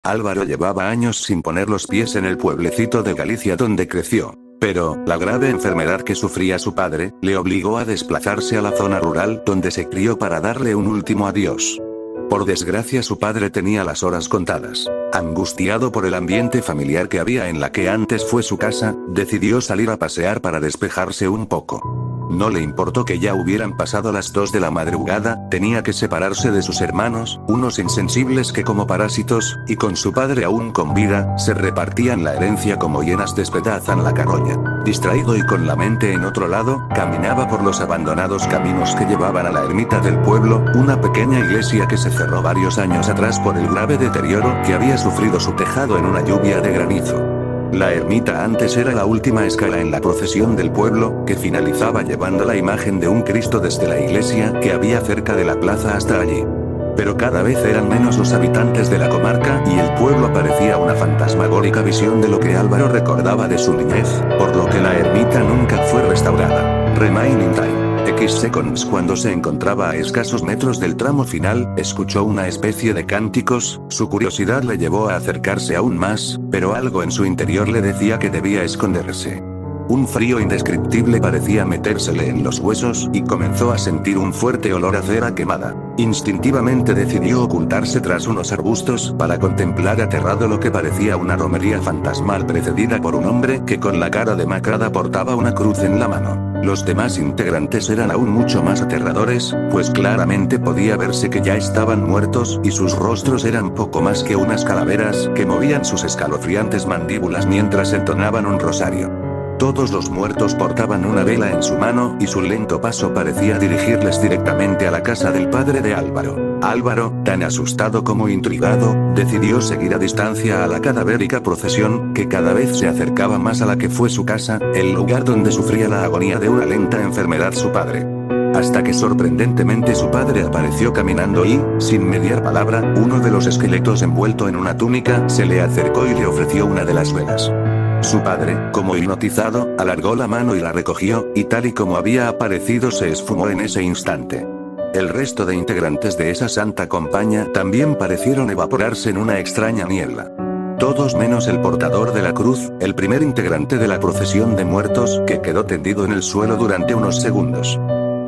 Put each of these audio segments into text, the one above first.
Álvaro llevaba años sin poner los pies en el pueblecito de Galicia donde creció. Pero, la grave enfermedad que sufría su padre, le obligó a desplazarse a la zona rural donde se crió para darle un último adiós. Por desgracia su padre tenía las horas contadas. Angustiado por el ambiente familiar que había en la que antes fue su casa, decidió salir a pasear para despejarse un poco. No le importó que ya hubieran pasado las 2 de la madrugada, tenía que separarse de sus hermanos, unos insensibles que como parásitos, y con su padre aún con vida, se repartían la herencia como hienas despedazan la carroña. Distraído y con la mente en otro lado, caminaba por los abandonados caminos que llevaban a la ermita del pueblo, una pequeña iglesia que se cerró varios años atrás por el grave deterioro que había sufrido su tejado en una lluvia de granizo. La ermita antes era la última escala en la procesión del pueblo, que finalizaba llevando la imagen de un Cristo desde la iglesia que había cerca de la plaza hasta allí. Pero cada vez eran menos los habitantes de la comarca y el pueblo parecía una fantasmagórica visión de lo que Álvaro recordaba de su niñez, por lo que la ermita nunca fue restaurada. Remaining time. X seconds. Cuando se encontraba a escasos metros del tramo final, escuchó una especie de cánticos, su curiosidad le llevó a acercarse aún más, pero algo en su interior le decía que debía esconderse. Un frío indescriptible parecía metérsele en los huesos y comenzó a sentir un fuerte olor a cera quemada. Instintivamente decidió ocultarse tras unos arbustos para contemplar aterrado lo que parecía una romería fantasmal precedida por un hombre que con la cara demacrada portaba una cruz en la mano. Los demás integrantes eran aún mucho más aterradores, pues claramente podía verse que ya estaban muertos y sus rostros eran poco más que unas calaveras que movían sus escalofriantes mandíbulas mientras entonaban un rosario. Todos los muertos portaban una vela en su mano y su lento paso parecía dirigirles directamente a la casa del padre de Álvaro. Álvaro, tan asustado como intrigado, decidió seguir a distancia a la cadavérica procesión, que cada vez se acercaba más a la que fue su casa, el lugar donde sufría la agonía de una lenta enfermedad su padre. Hasta que sorprendentemente su padre apareció caminando y, sin mediar palabra, uno de los esqueletos envuelto en una túnica se le acercó y le ofreció una de las velas. Su padre, como hipnotizado, alargó la mano y la recogió, y tal y como había aparecido se esfumó en ese instante. El resto de integrantes de esa santa compañía también parecieron evaporarse en una extraña niebla. Todos menos el portador de la cruz, el primer integrante de la procesión de muertos, que quedó tendido en el suelo durante unos segundos.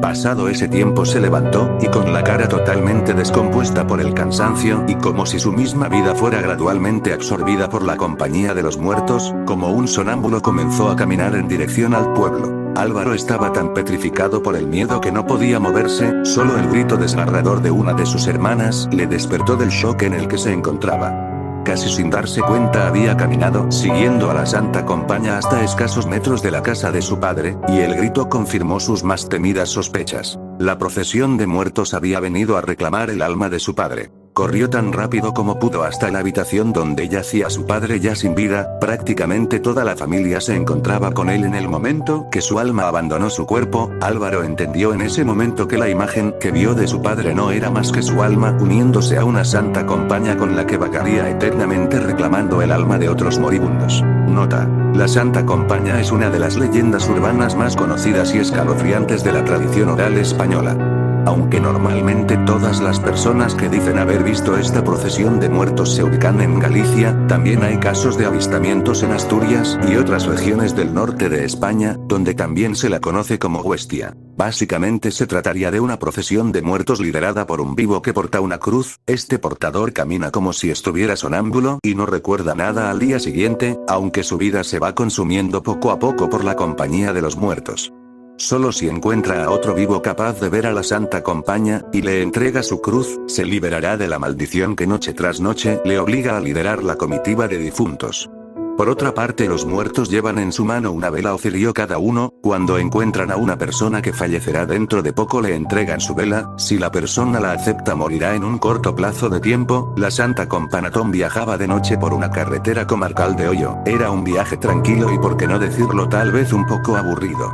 Pasado ese tiempo se levantó, y con la cara totalmente descompuesta por el cansancio y como si su misma vida fuera gradualmente absorbida por la compañía de los muertos, como un sonámbulo comenzó a caminar en dirección al pueblo. Álvaro estaba tan petrificado por el miedo que no podía moverse, solo el grito desgarrador de una de sus hermanas le despertó del shock en el que se encontraba. Casi sin darse cuenta había caminado siguiendo a la santa compañía hasta escasos metros de la casa de su padre, y el grito confirmó sus más temidas sospechas. La procesión de muertos había venido a reclamar el alma de su padre. Corrió tan rápido como pudo hasta la habitación donde yacía su padre ya sin vida, prácticamente toda la familia se encontraba con él en el momento que su alma abandonó su cuerpo. Álvaro entendió en ese momento que la imagen que vio de su padre no era más que su alma uniéndose a una santa compañía con la que vagaría eternamente reclamando el alma de otros moribundos. Nota: la Santa Compañía es una de las leyendas urbanas más conocidas y escalofriantes de la tradición oral española. Aunque normalmente todas las personas que dicen haber visto esta procesión de muertos se ubican en Galicia, también hay casos de avistamientos en Asturias y otras regiones del norte de España, donde también se la conoce como huestia. Básicamente se trataría de una procesión de muertos liderada por un vivo que porta una cruz. Este portador camina como si estuviera sonámbulo y no recuerda nada al día siguiente, aunque su vida se va consumiendo poco a poco por la compañía de los muertos. Solo si encuentra a otro vivo capaz de ver a la Santa Compañía, y le entrega su cruz, se liberará de la maldición que noche tras noche le obliga a liderar la comitiva de difuntos. Por otra parte, los muertos llevan en su mano una vela o cirio cada uno. Cuando encuentran a una persona que fallecerá dentro de poco le entregan su vela. Si la persona la acepta morirá en un corto plazo de tiempo. La Santa Companatón viajaba de noche por una carretera comarcal de Hoyo. Era un viaje tranquilo y, por qué no decirlo, tal vez un poco aburrido.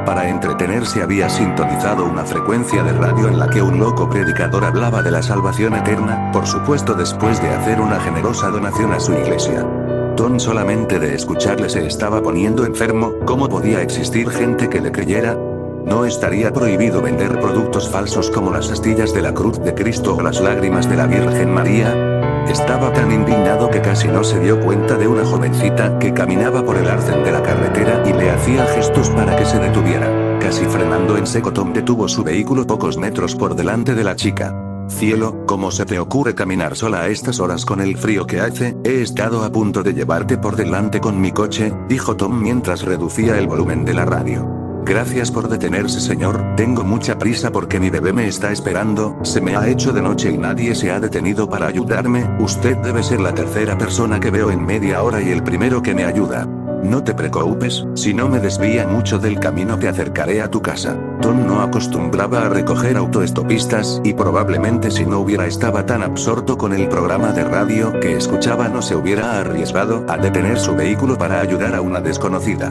Para entretenerse había sintonizado una frecuencia de radio en la que un loco predicador hablaba de la salvación eterna, por supuesto después de hacer una generosa donación a su iglesia. Ton solamente de escucharle se estaba poniendo enfermo. ¿Cómo podía existir gente que le creyera? ¿No estaría prohibido vender productos falsos como las astillas de la cruz de Cristo o las lágrimas de la Virgen María? Estaba tan indignado que casi no se dio cuenta de una jovencita que caminaba por el arcén de la carretera y le hacía gestos para que se detuviera. Casi frenando en seco, Tom detuvo su vehículo pocos metros por delante de la chica. Cielo, ¿cómo se te ocurre caminar sola a estas horas con el frío que hace? He estado a punto de llevarte por delante con mi coche, dijo Tom mientras reducía el volumen de la radio. Gracias por detenerse, señor, tengo mucha prisa porque mi bebé me está esperando, se me ha hecho de noche y nadie se ha detenido para ayudarme, usted debe ser la tercera persona que veo en media hora y el primero que me ayuda. No te preocupes, si no me desvía mucho del camino te acercaré a tu casa. Tom no acostumbraba a recoger autoestopistas y probablemente si no hubiera estado tan absorto con el programa de radio que escuchaba no se hubiera arriesgado a detener su vehículo para ayudar a una desconocida.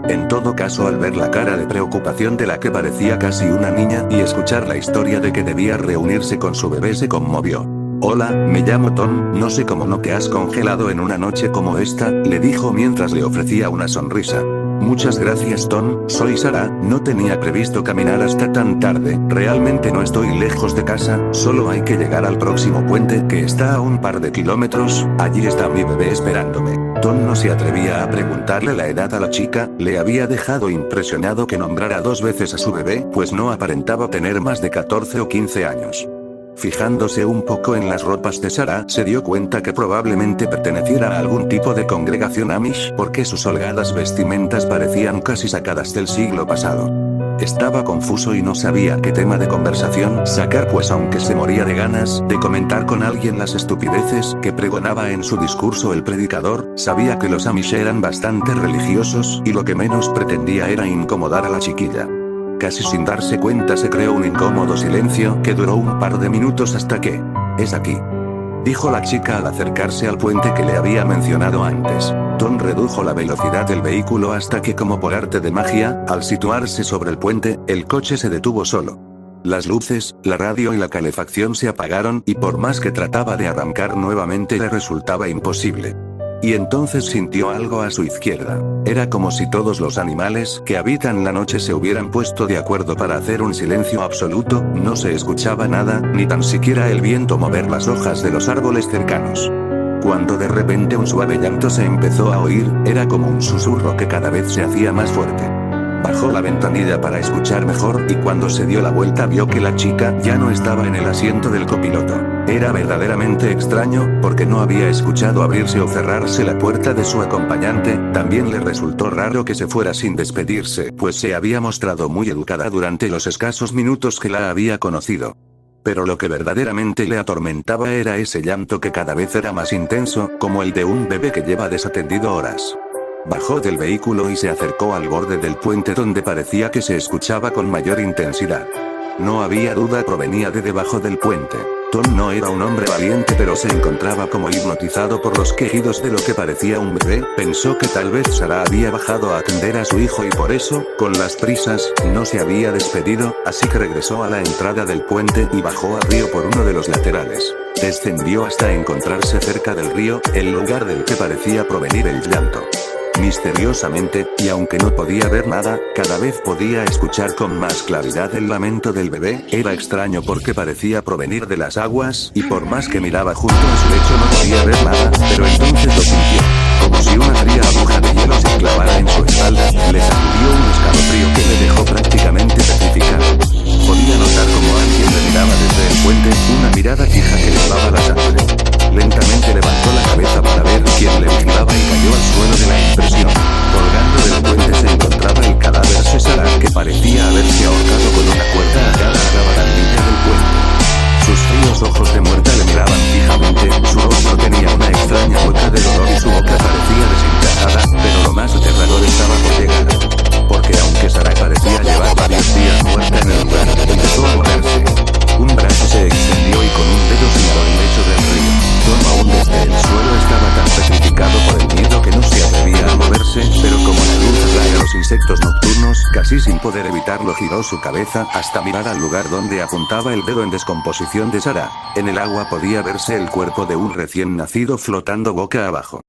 En todo caso, al ver la cara de preocupación de la que parecía casi una niña y escuchar la historia de que debía reunirse con su bebé se conmovió. Hola, me llamo Tom, no sé cómo no te has congelado en una noche como esta, le dijo mientras le ofrecía una sonrisa. Muchas gracias Tom, soy Sarah, no tenía previsto caminar hasta tan tarde, realmente no estoy lejos de casa, solo hay que llegar al próximo puente que está a un par de kilómetros, allí está mi bebé esperándome. Tom no se atrevía a preguntarle la edad a la chica, le había dejado impresionado que nombrara 2 veces a su bebé, pues no aparentaba tener más de 14 o 15 años. Fijándose un poco en las ropas de Sarah, se dio cuenta que probablemente perteneciera a algún tipo de congregación Amish porque sus holgadas vestimentas parecían casi sacadas del siglo pasado. Estaba confuso y no sabía qué tema de conversación sacar, pues aunque se moría de ganas de comentar con alguien las estupideces que pregonaba en su discurso el predicador, sabía que los Amish eran bastante religiosos y lo que menos pretendía era incomodar a la chiquilla. Casi sin darse cuenta se creó un incómodo silencio que duró un par de minutos hasta que... «Es aquí», dijo la chica al acercarse al puente que le había mencionado antes. Tom redujo la velocidad del vehículo hasta que, como por arte de magia, al situarse sobre el puente, el coche se detuvo solo. Las luces, la radio y la calefacción se apagaron y por más que trataba de arrancar nuevamente le resultaba imposible. Y entonces sintió algo a su izquierda. Era como si todos los animales que habitan la noche se hubieran puesto de acuerdo para hacer un silencio absoluto, no se escuchaba nada, ni tan siquiera el viento mover las hojas de los árboles cercanos. Cuando de repente un suave llanto se empezó a oír, era como un susurro que cada vez se hacía más fuerte. Bajó la ventanilla para escuchar mejor y cuando se dio la vuelta vio que la chica ya no estaba en el asiento del copiloto. Era verdaderamente extraño, porque no había escuchado abrirse o cerrarse la puerta de su acompañante, también le resultó raro que se fuera sin despedirse, pues se había mostrado muy educada durante los escasos minutos que la había conocido. Pero lo que verdaderamente le atormentaba era ese llanto que cada vez era más intenso, como el de un bebé que lleva desatendido horas. Bajó del vehículo y se acercó al borde del puente donde parecía que se escuchaba con mayor intensidad. No había duda, provenía de debajo del puente. Tom no era un hombre valiente, pero se encontraba como hipnotizado por los quejidos de lo que parecía un bebé. Pensó que tal vez Sarah había bajado a atender a su hijo y por eso, con las prisas, no se había despedido, así que regresó a la entrada del puente y bajó al río por uno de los laterales. Descendió hasta encontrarse cerca del río, el lugar del que parecía provenir el llanto. Misteriosamente, y aunque no podía ver nada, cada vez podía escuchar con más claridad el lamento del bebé. Era extraño porque parecía provenir de las aguas, y por más que miraba junto a su lecho no podía ver nada, pero entonces lo sintió. Como si una fría aguja de hielo se clavara en su espalda, le sacudió un escalofrío que le dejó prácticamente petrificado. Podía notar como alguien le miraba desde el puente, una mirada fija que le helaba la sangre. Lentamente levantó la cabeza para ver quién le vigilaba y cayó al suelo de la impresión. Colgando del puente se encontraba el cadáver de Sarah, que parecía haberse ahorcado con una cuerda atada a la barandilla del puente. Sus fríos ojos de muerta le miraban fijamente, su rostro tenía una extraña mueca de dolor y su boca parecía desencajada, pero lo más aterrador estaba por llegar. Porque aunque Sarah parecía llevar varios días muerta en el lugar, empezó a moverse. Un brazo se extendió y con un dedo señaló el lecho del río. Tom aún desde el suelo estaba tan petrificado por el miedo que no se atrevía a moverse, pero como la luz atrae a los insectos nocturnos, casi sin poder evitarlo giró su cabeza hasta mirar al lugar donde apuntaba el dedo en descomposición de Sarah. En el agua podía verse el cuerpo de un recién nacido flotando boca abajo.